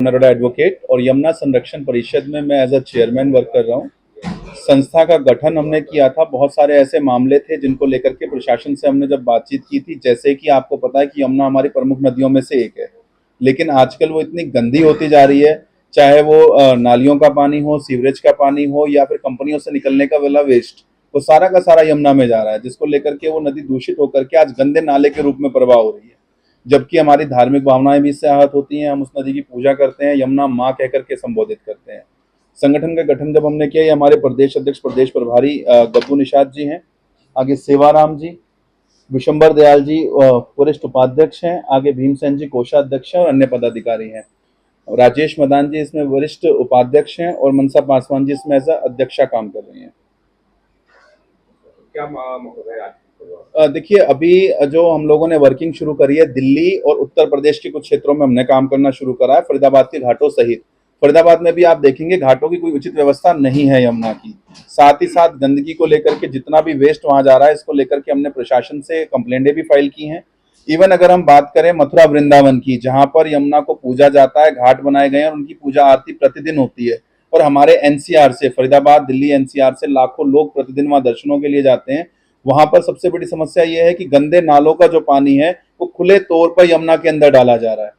Naroda advocate और यमुना संरक्षण परिषद में मैं एज अ चेयरमैन वर्क कर रहा हूँ। संस्था का गठन हमने किया था। बहुत सारे ऐसे मामले थे जिनको लेकर के प्रशासन से हमने जब बातचीत की थी, जैसे कि आपको पता है कि यमुना हमारी प्रमुख नदियों में से एक है, लेकिन आजकल वो इतनी गंदी होती जा रही है, चाहे वो नालियों का पानी हो, सीवरेज का पानी हो या फिर कंपनियों से निकलने का वाला वेस्ट, वो सारा का सारा यमुना में जा रहा है, जिसको लेकर के वो नदी दूषित होकर के आज गंदे नाले के रूप में प्रवाह हो रही है। जबकि हमारी धार्मिक भावनाएं भी इससे आहत होती हैं। हम उस नदी की पूजा करते हैं, यमुना माँ कह करके संबोधित करते हैं। संगठन का गठन जब हमने किया, ये हमारे प्रदेश अध्यक्ष, प्रदेश प्रभारी गब्बू निषाद जी हैं, आगे सेवाराम जी, विशंबर दयाल जी वरिष्ठ उपाध्यक्ष हैं, आगे भीमसेन जी कोषाध्यक्ष हैं और अन्य पदाधिकारी हैं। राजेश मदान जी इसमें वरिष्ठ उपाध्यक्ष हैं और मनसा पासवान जी इसमें एज अध्यक्षा काम कर रही हैं। क्या महोदय आज देखिए, अभी जो हम लोगों ने वर्किंग शुरू करी है, दिल्ली और उत्तर प्रदेश के कुछ क्षेत्रों में हमने काम करना शुरू करा है, फरीदाबाद के घाटों सहित। फरीदाबाद में भी आप देखेंगे घाटों की कोई उचित व्यवस्था नहीं है यमुना की। साथ ही साथ गंदगी को लेकर के जितना भी वेस्ट वहां जा रहा है, इसको लेकर के हमने प्रशासन से कंप्लेंटें भी फाइल की हैं। इवन अगर हम बात करें मथुरा वृंदावन की, जहां पर यमुना को पूजा जाता है, घाट बनाए गए हैं और उनकी पूजा आरती प्रतिदिन होती है, और हमारे एनसीआर से, फरीदाबाद दिल्ली एनसीआर से लाखों लोग प्रतिदिन वहां दर्शनों के लिए जाते हैं। वहां पर सबसे बड़ी समस्या यह है कि गंदे नालों का जो पानी है वो खुले तौर पर यमुना के अंदर डाला जा रहा है,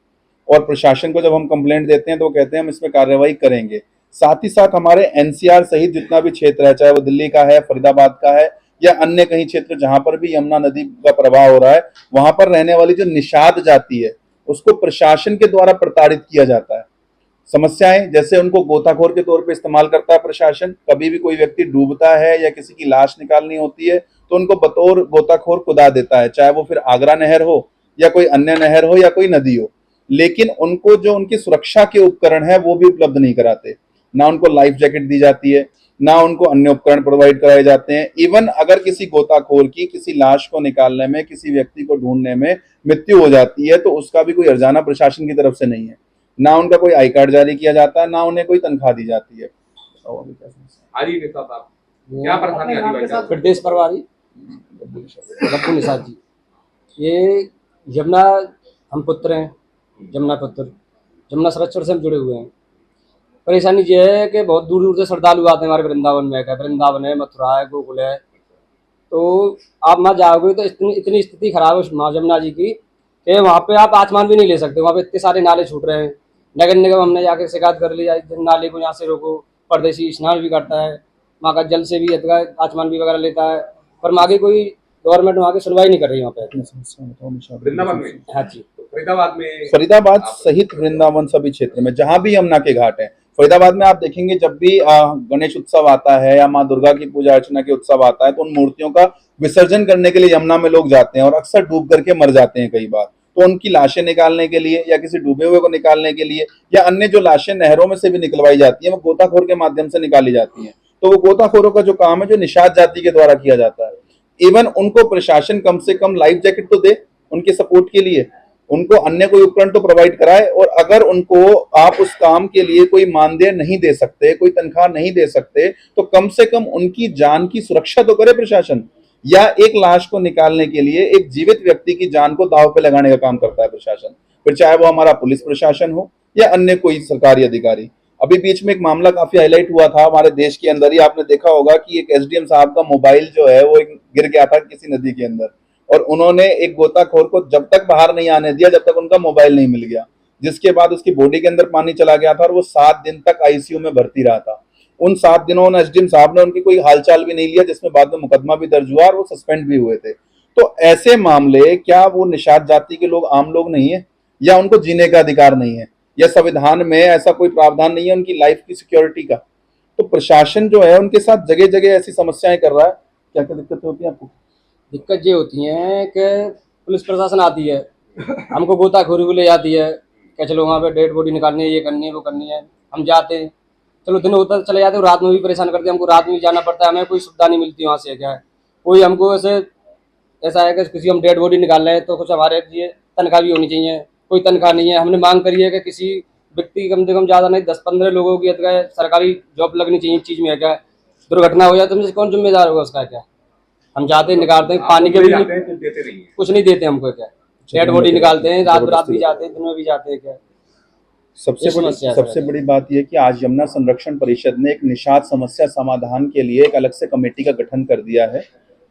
और प्रशासन को जब हम कंप्लेंट देते हैं तो वो कहते हैं हम इसमें कार्रवाई करेंगे। साथ ही साथ हमारे एनसीआर सहित जितना भी क्षेत्र है, चाहे वो दिल्ली का है, फरीदाबाद का है या अन्य कई क्षेत्र जहां पर भी यमुना नदी का प्रवाह हो रहा है, वहां पर रहने वाली जो निषाद जाति है उसको प्रशासन के द्वारा प्रताड़ित किया जाता है। समस्याएं जैसे उनको गोताखोर के तौर पे इस्तेमाल करता है प्रशासन। कभी भी कोई व्यक्ति डूबता है या किसी की लाश निकालनी होती है तो उनको बतौर गोताखोर कुदा देता है, चाहे वो फिर आगरा नहर हो या कोई अन्य नहर हो या कोई नदी हो। लेकिन उनको जो उनकी सुरक्षा के उपकरण है वो भी उपलब्ध नहीं कराते। ना उनको लाइफ जैकेट दी जाती है, ना उनको अन्य उपकरण प्रोवाइड कराए जाते हैं। इवन अगर किसी गोताखोर की किसी लाश को निकालने में, किसी व्यक्ति को ढूंढने में मृत्यु हो जाती है तो उसका भी कोई हर्जाना प्रशासन की तरफ से नहीं है। ना उनका कोई आई कार्ड जारी किया जाता है, ना उन्हें कोई तनख्वाह दी जाती है। आदि के साथ आप क्या परेशानी आती है? प्रदेश प्रभारी गब्बू निषाद जी। ये यमुना, हम पुत्र हैं, यमुना पुत्र, यमुना संरक्षण से हम जुड़े हुए हैं। परेशानी ये है कि बहुत दूर दूर से श्रद्धालु आते हैं हमारे वृंदावन में। वृंदावन है, मथुरा है, गोकुल है, तो आप वहाँ जाओगे तो इतनी स्थिति खराब है माँ यमुना जी की कि वहाँ पे आप आचमान भी नहीं ले सकते। वहाँ पे इतने सारे नाले छूट रहे हैं। नगर निगम हमने जाकर शिकायत कर लिया, नाले को यहाँ से रोको। परदेशी स्नान भी करता है, वहाँ का जल से भी आचमान भी वगैरह लेता है, पर आगे कोई गवर्नमेंट वहाँ की सुनवाई नहीं कर रही। वहाँ पे वृंदावन में, हाँ जी, फरीदाबाद सहित वृंदावन सभी क्षेत्र में जहां भी यमुना के घाट हैं। फरीदाबाद में आप देखेंगे जब भी गणेश उत्सव आता है या माँ दुर्गा की पूजा अर्चना के उत्सव आता है तो उन मूर्तियों का विसर्जन करने के लिए यमुना में लोग जाते हैं और अक्सर डूब करके मर जाते हैं कई बार। तो उनकी लाशें निकालने के लिए या किसी डूबे हुए को निकालने के लिए या अन्य जो लाशें नहरों में से भी निकलवाई जाती है वो गोताखोर के माध्यम से निकाली जाती है। तो वो गोताखोरों का जो काम है जो निषाद जाति के द्वारा किया जाता है। इवन उनको प्रशासन कम से कम लाइफ जैकेट तो दे उनके सपोर्ट के लिए, उनको अन्य कोई उपकरण तो प्रोवाइड कराए, और अगर उनको आप उस काम के लिए कोई मानदेय नहीं दे सकते, कोई तनख्वाह नहीं दे सकते, तो कम से कम उनकी जान की सुरक्षा तो करे प्रशासन। या एक लाश को निकालने के लिए एक जीवित व्यक्ति की जान को दांव पे लगाने का काम करता है प्रशासन, फिर चाहे वो हमारा पुलिस प्रशासन हो या अन्य कोई सरकारी अधिकारी। अभी बीच में एक मामला काफी हाईलाइट हुआ था हमारे देश के अंदर ही, आपने देखा होगा कि एक एसडीएम साहब का मोबाइल जो है वो गिर गया था किसी नदी के अंदर, और उन्होंने एक गोताखोर को जब तक बाहर नहीं आने दिया जब तक उनका मोबाइल नहीं मिल गया, जिसके बाद उसकी बॉडी के अंदर पानी चला गया था और वो 7 दिन तक आईसीयू में भर्ती रहा था। उन 7 दिनों में एसडीएम साहब ने उनकी कोई हालचाल भी नहीं लिया, जिसमें बाद में मुकदमा भी दर्ज हुआ और वो सस्पेंड भी हुए थे। तो ऐसे मामले, क्या वो निषाद जाति के लोग आम लोग नहीं है, या उनको जीने का अधिकार नहीं है, या संविधान में ऐसा कोई प्रावधान नहीं है उनकी लाइफ की सिक्योरिटी का? तो प्रशासन जो है उनके साथ जगह जगह ऐसी समस्याएं कर रहा है। क्या क्या दिक्कतें होती है आपको? दिक्कत ये होती है कि पुलिस प्रशासन आती है, हमको गोताखोरी को ले जाती है कि चलो वहाँ पे डेड बॉडी निकालनी है, ये करनी है, वो करनी है। हम जाते हैं, चलो दिन होता चले जाते हैं, रात में भी परेशान करते हैं, हमको रात में भी जाना पड़ता है, हमें कोई सुविधा नहीं मिलती वहाँ से। क्या है, कोई हमको ऐसा है कि किसी हम डेड बॉडी निकाल रहे हैं तो कुछ हमारे लिए तनख्वाह भी होनी चाहिए, कोई तनख्वाह नहीं है। हमने मांग करी है कि किसी व्यक्ति की कम से कम ज़्यादा नहीं 10-15 लोगों की सरकारी जॉब लगनी चाहिए चीज़ में। क्या दुर्घटना हो जाए तो कौन जिम्मेदार होगा उसका? क्या हम जाते हैं, निकालते हैं, पानी के भी कुछ नहीं देते हमको। क्या डेड बॉडी निकालते हैं, रात भी जाते हैं, दिन में भी जाते हैं। क्या सबसे ये बड़ी समस्या है सबसे सर। बड़ी बात यह कि आज यमुना संरक्षण परिषद ने एक निषाद समस्या समाधान के लिए एक अलग से कमेटी का गठन कर दिया है,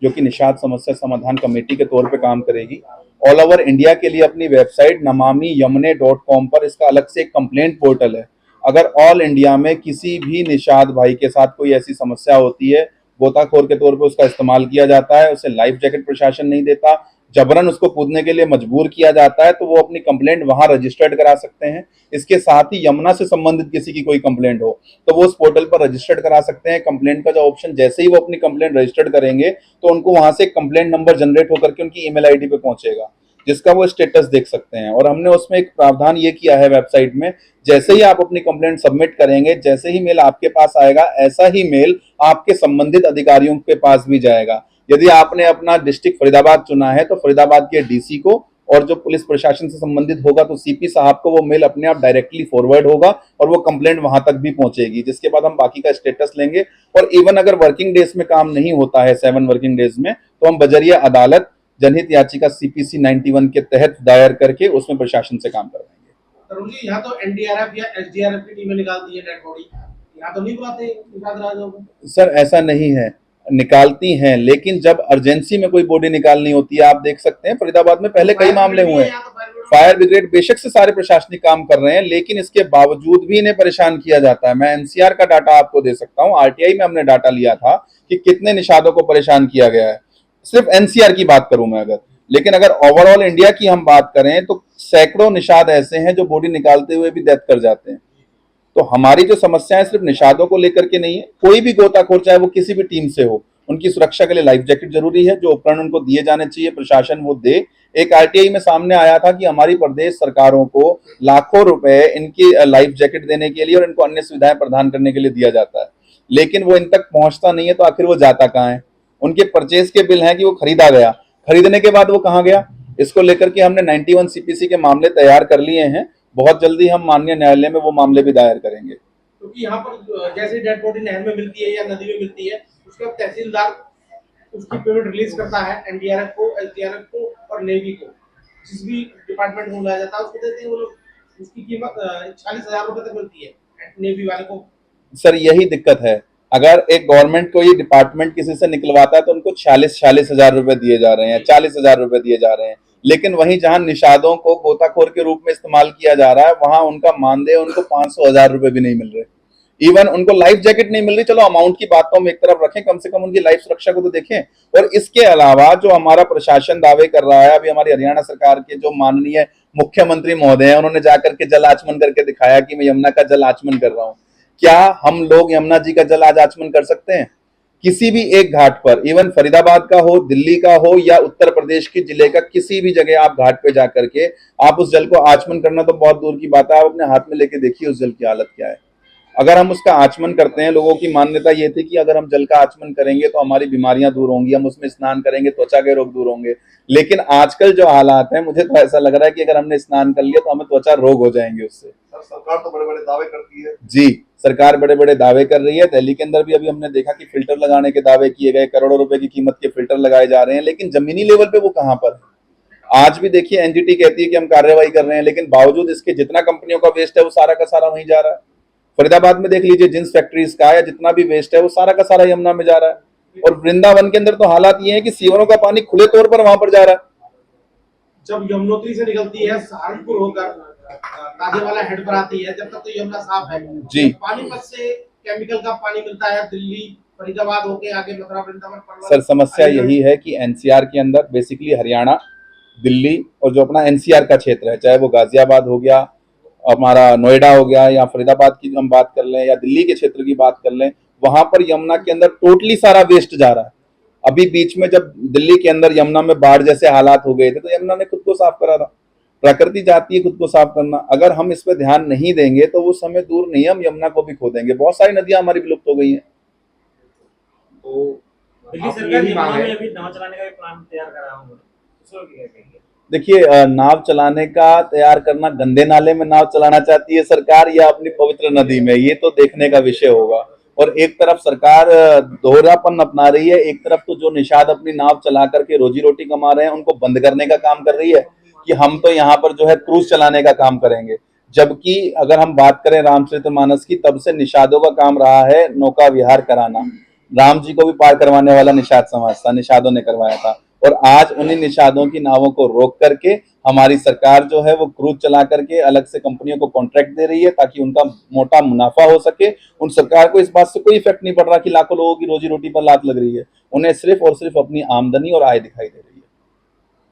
जो कि निषाद समस्या समाधान कमेटी के तौर पे काम करेगी। ऑल ओवर इंडिया के लिए अपनी वेबसाइट नमामि यमुने .com पर इसका अलग से एक कंप्लेंट पोर्टल है। अगर ऑल इंडिया में किसी भी निषाद भाई के साथ कोई ऐसी समस्या होती है, गोताखोर के तौर पे उसका इस्तेमाल किया जाता है, उसे लाइफ जैकेट प्रशासन नहीं देता, जबरन उसको कूदने के लिए मजबूर किया जाता है, तो वो अपनी कंप्लेंट वहां रजिस्टर्ड करा सकते हैं। इसके साथ ही यमुना से संबंधित किसी की कोई कंप्लेंट हो तो वो उस पोर्टल पर रजिस्टर्ड करा सकते हैं। कंप्लेंट का जो ऑप्शन, जैसे ही वो अपनी कंप्लेंट रजिस्टर्ड करेंगे तो उनको वहां से कंप्लेंट नंबर जनरेट होकर के उनकी ईमेल आईडी पे पहुंचेगा, जिसका वो स्टेटस देख सकते हैं। और हमने उसमें एक प्रावधान ये किया है वेबसाइट में, जैसे ही आप अपनी कंप्लेंट सबमिट करेंगे, जैसे ही मेल आपके पास आएगा, ऐसा ही मेल आपके संबंधित अधिकारियों के पास भी जाएगा। यदि आपने अपना डिस्ट्रिक्ट फरीदाबाद चुना है तो फरीदाबाद के डीसी को, और जो पुलिस प्रशासन से संबंधित होगा तो सीपी साहब को वो मेल अपने आप डायरेक्टली फॉरवर्ड होगा और वो कंप्लेंट वहां तक भी पहुंचेगी, जिसके बाद हम बाकी का स्टेटस लेंगे। और इवन अगर वर्किंग डेज में काम नहीं होता है, 7 वर्किंग डेज में, तो हम बजरिया अदालत जनहित याचिका सीपीसी 91 के तहत दायर करके उसमें प्रशासन से काम करवाएंगे। तरुण जी, यहाँ तो एनडीआरएफ या एसडीआरएफ की टीमें निकालती है डेड बॉडी, यहाँ तो नहीं बुलाते निषाद राजाओं को? सर ऐसा नहीं है, निकालती हैं, लेकिन जब अर्जेंसी में कोई बॉडी निकालनी होती है, आप देख सकते हैं फरीदाबाद में पहले कई मामले हुए हैं। फायर ब्रिगेड बेशक से सारे प्रशासनिक काम कर रहे हैं, लेकिन इसके बावजूद भी इन्हें परेशान किया जाता है। मैं एनसीआर का डाटा आपको दे सकता हूं, आरटीआई में हमने डाटा लिया था कि कितने निषादों को परेशान किया गया है। सिर्फ एनसीआर की बात करूं मैं अगर, लेकिन अगर ओवरऑल इंडिया की हम बात करें तो सैकड़ों निषाद ऐसे हैं जो बॉडी निकालते हुए भी डेथ कर जाते हैं। तो हमारी जो समस्या है सिर्फ निषादों को लेकर के नहीं है, कोई भी गोताखोर चाहे वो किसी भी टीम से हो, उनकी सुरक्षा के लिए लाइफ जैकेट जरूरी है। जो उपकरण उनको दिए जाने चाहिए प्रशासन वो दे। एक आरटीआई में सामने आया था कि हमारी प्रदेश सरकारों को लाखों रुपए इनकी लाइफ जैकेट देने के लिए और इनको अन्य सुविधाएं प्रदान करने के लिए दिया जाता है, लेकिन वो इन तक पहुंचता नहीं है। तो आखिर वो जाता कहाँ है? उनके परचेज के बिल हैं कि वो खरीदा गया, खरीदने के बाद वो कहाँ गया? इसको लेकर के हमने 91 सीपीसी के मामले तैयार कर लिए हैं। बहुत जल्दी हम माननीय न्यायालय में वो मामले भी दायर करेंगे। क्योंकि यहाँ पर जैसे डेड बॉडी नहर में मिलती है या नदी में मिलती है, उसका तहसीलदार उसकी पेमेंट रिलीज करता है एनडीआरएफ को, एसडीआरएफ को और नेवी को, जिस भी डिपार्टमेंट में बुलाया जाता है उसको देते हैं वो लोग। उसकी कीमत 40,000 रुपए तक मिलती है नेवी वाले को। सर यही दिक्कत है, अगर एक गवर्नमेंट को ये डिपार्टमेंट किसी से निकलवाता है तो उनको 40 हजार रुपए दिए जा रहे हैं, 40,000 रुपए दिए जा रहे हैं, लेकिन वहीं जहां निषादों को गोताखोर के रूप में इस्तेमाल किया जा रहा है वहां उनका मानदेय उनको 500,000 रुपए भी नहीं मिल रहे। इवन उनको लाइफ जैकेट नहीं मिल रही। चलो अमाउंट की बात तो हम एक तरफ रखें, कम से कम उनकी लाइफ सुरक्षा को तो देखें। और इसके अलावा जो हमारा प्रशासन दावे कर रहा है, अभी हमारी हरियाणा सरकार के जो माननीय मुख्यमंत्री महोदय हैं, उन्होंने जाकर के जल आचमन करके दिखाया कि मैं यमुना का जल आचमन कर रहा हूं। क्या हम लोग यमुना जी का जल आज आचमन कर सकते हैं? किसी भी एक घाट पर, इवन फरीदाबाद का हो, दिल्ली का हो या उत्तर प्रदेश के जिले का किसी भी जगह आप घाट पे जाकर के आप उस जल को आचमन करना तो बहुत दूर की बात है, आप अपने हाथ में लेके देखिए उस जल की हालत क्या है। अगर हम उसका आचमन करते हैं, लोगों की मान्यता ये थी कि अगर हम जल का आचमन करेंगे तो हमारी बीमारियां दूर होंगी, हम उसमें स्नान करेंगे त्वचा के रोग दूर होंगे। लेकिन आजकल जो हालात हैं, मुझे तो ऐसा लग रहा है कि अगर हमने स्नान कर लिया तो हमें त्वचा रोग हो जाएंगे उससे। सरकार तो बड़े बड़े दावे करती है। जी, सरकार बड़े बड़े दावे कर रही है। दिल्ली के अंदर भी अभी हमने देखा कि फिल्टर लगाने के दावे किए गए, करोड़ों रुपए की कीमत के फिल्टर लगाए जा रहे हैं, लेकिन जमीनी लेवल पे वो कहां पर? आज भी देखिए एनजीटी कहती है कि हम कार्रवाई कर रहे हैं, लेकिन बावजूद इसके जितना कंपनियों का वेस्ट है वो सारा का सारा वहीं जा रहा है। फरीदाबाद में देख लीजिए, जिंस फैक्ट्रीज का या जितना भी वेस्ट है वो सारा का सारा यमुना में जा रहा है। और वृंदावन के अंदर तो हालात ये है कि सीवरों का पानी खुले तौर पर वहां पर जा रहा है। जब यमुनोत्री से निकलती है सहारनपुर होकर ताजे वाला हेड पर आती है, जब तक तो यमुना साफ है जी। पानीपत से केमिकल का पानी मिलता है, दिल्ली फरीदाबाद होके आगे मथुरा वृंदावन पनवेल। सर समस्या यही है कि एनसीआर के अंदर बेसिकली हरियाणा, दिल्ली और जो अपना एनसीआर का क्षेत्र है, चाहे वो गाजियाबाद हो गया, हमारा नोएडा हो गया, या फरीदाबाद की हम बात कर लें या दिल्ली के क्षेत्र की बात कर लें, वहां पर यमुना के अंदर टोटली सारा वेस्ट जा रहा है। अभी बीच में जब दिल्ली के अंदर यमुना में बाढ़ जैसे हालात हो गए थे तो यमुना ने खुद को साफ करा था। प्रकृति चाहती है खुद को साफ करना। अगर हम इस पे ध्यान नहीं देंगे तो वो समय दूर नहीं है, हम यमुना को भी खो देंगे। बहुत सारी नदियां हमारी विलुप्त हो गई हैं। तो दिल्ली आप सरकार यही यमुना मांग में है। अभी नाव चलाने का भी प्लान तैयार करा है उन्होंने, उसको क्या कहेंगे? देखिए, नाव चलाने का तैयार करना, गंदे नाले में नाव चलाना चाहती है सरकार या अपनी पवित्र नदी में, ये तो देखने का विषय होगा। और एक तरफ सरकार दोहरापन अपना रही है, एक तरफ तो जो निषाद अपनी नाव चला करके रोजी रोटी कमा रहे हैं उनको बंद करने का काम कर रही है कि हम तो यहाँ पर जो है क्रूज चलाने का काम करेंगे। जबकि अगर हम बात करें रामचरितमानस की, तब से निषादों का काम रहा है नौका विहार कराना। राम जी को भी पार करवाने वाला निषाद समाज था, निषादों ने करवाया था। और आज उन्हीं निषादों की नावों को रोक करके हमारी सरकार जो है वो क्रूज चला करके अलग से कंपनियों को कॉन्ट्रैक्ट दे रही है ताकि उनका मोटा मुनाफा हो सके। उन सरकार को इस बात से कोई इफेक्ट नहीं पड़ रहा कि लाखों लोगों की रोजी रोटी पर लात लग रही है। उन्हें सिर्फ और सिर्फ अपनी आमदनी और आय दिखाई दे रही है।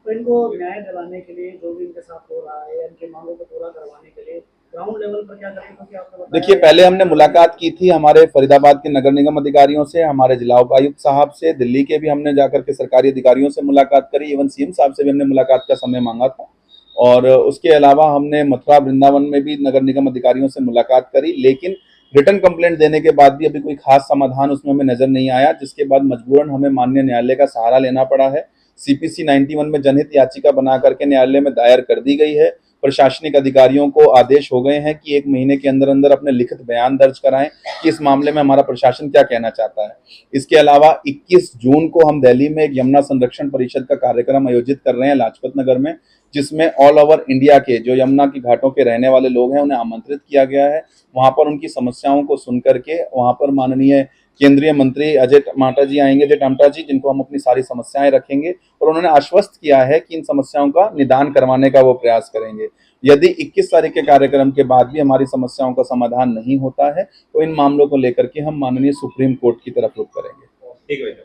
तो इनको न्याय दिलाने के लिए जो भी इनके साथ हो रहा है, इनकी मांगों को पूरा करवाने के लिए ग्राउंड लेवल पर क्या करें, क्योंकि आपने बताया देखिए, पहले हमने मुलाकात की थी हमारे फरीदाबाद के नगर निगम अधिकारियों से, हमारे जिला उपायुक्त साहब से, दिल्ली के भी हमने जाकर के सरकारी अधिकारियों से मुलाकात करी, इवन सीएम साहब से भी हमने मुलाकात का समय मांगा था। और उसके अलावा हमने मथुरा वृंदावन में भी नगर निगम अधिकारियों से मुलाकात करी, लेकिन रिटर्न कंप्लेंट देने के बाद भी अभी कोई खास समाधान उसमें हमें नजर नहीं आया, जिसके बाद मजबूरन हमें माननीय न्यायालय का सहारा लेना पड़ा है। CPC 91 में जनहित याचिका बना करके न्यायालय में दायर कर दी गई है। प्रशासनिक अधिकारियों को आदेश हो गए हैं कि 1 महीने के अंदर अंदर अपने लिखित बयान दर्ज कराएं कि इस मामले में हमारा प्रशासन क्या कहना चाहता है। इसके अलावा 21 जून को हम दिल्ली में एक यमुना संरक्षण परिषद का कार्यक्रम आयोजित कर रहे हैं लाजपत नगर में, जिसमें ऑल ओवर इंडिया के जो यमुना की घाटों के रहने वाले लोग हैं उन्हें आमंत्रित किया गया है। वहां पर उनकी समस्याओं को सुन करके वहां पर माननीय केंद्रीय मंत्री अजय टमाटा जी आएंगे, अजय टमाटा जी, जिनको हम अपनी सारी समस्याएं रखेंगे और उन्होंने आश्वस्त किया है कि इन समस्याओं का निदान करवाने का वो प्रयास करेंगे। यदि 21 तारीख के कार्यक्रम के बाद भी हमारी समस्याओं का समाधान नहीं होता है तो इन मामलों को लेकर के हम माननीय सुप्रीम कोर्ट की तरफ रुख करेंगे। ठीक है भैया।